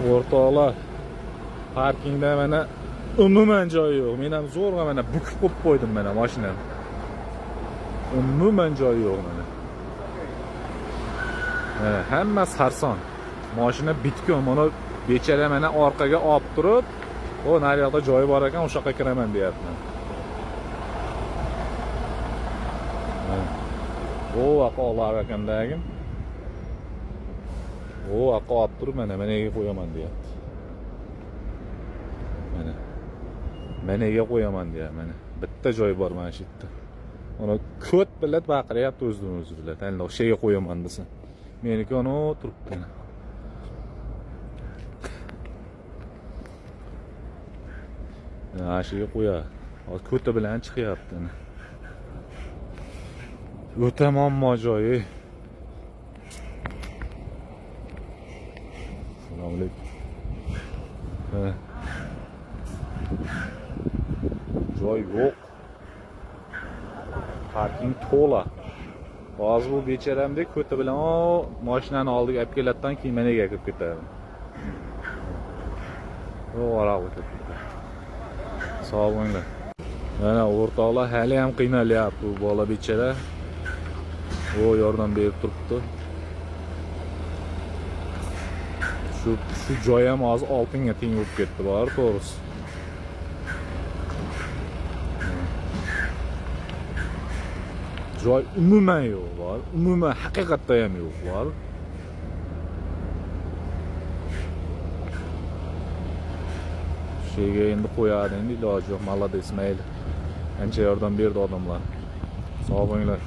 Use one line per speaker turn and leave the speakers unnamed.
O'rtoqlar, parkingda mana umuman joyi yo'q. Men ham zo'rg'a mana bukib qo'yib qo'ydim mana mashinani. Umuman joyi yo'q mana. Mana hamma sarson. Mashina bitgan. Mana bechara mana orqaga olib turib, "O, naryoqda joyi bor ekan, o'sha yoqqa kiraman" deyapman. O, aqa olar ekandagi. O, aqa olib turib mana menga qo'yaman deyapti. Mana. Menga qo'yaman deyapti mana. Bitta joy bor mana shu yerda. Ona ko't bilan baqiryapti o'zidan-o'zi bilan. Tanlov shega qo'yaman desa. Meniki ono turibdi. Ashiga qo'ya. Hozir ko'ta bilan chiqyapti. O'ta muammo joyi. Assalomu alaykum. Joy yo'q. Parking to'la. Hozir bu becharamdek ko'ta bilan mashinani oldiga olib keladidan keyin meniga kirib ketadi. O'raq o'tib. Sog' bo'linglar. Mana o'rtoqlar hali ham qiynalyapti bu bola bechara. O yordam berib turibdi. Shu joy ham hozir oltinga teng bo'lib ketdi, bor to'g'risi. Joy umuman yo'q, bor. Umuman haqiqatda ham yo'q, bor. Shega endi qo'yadi, endi iloji yo'q. Malades mayli. Ancha yordam berdi odamlar. Sog' bo'linglar.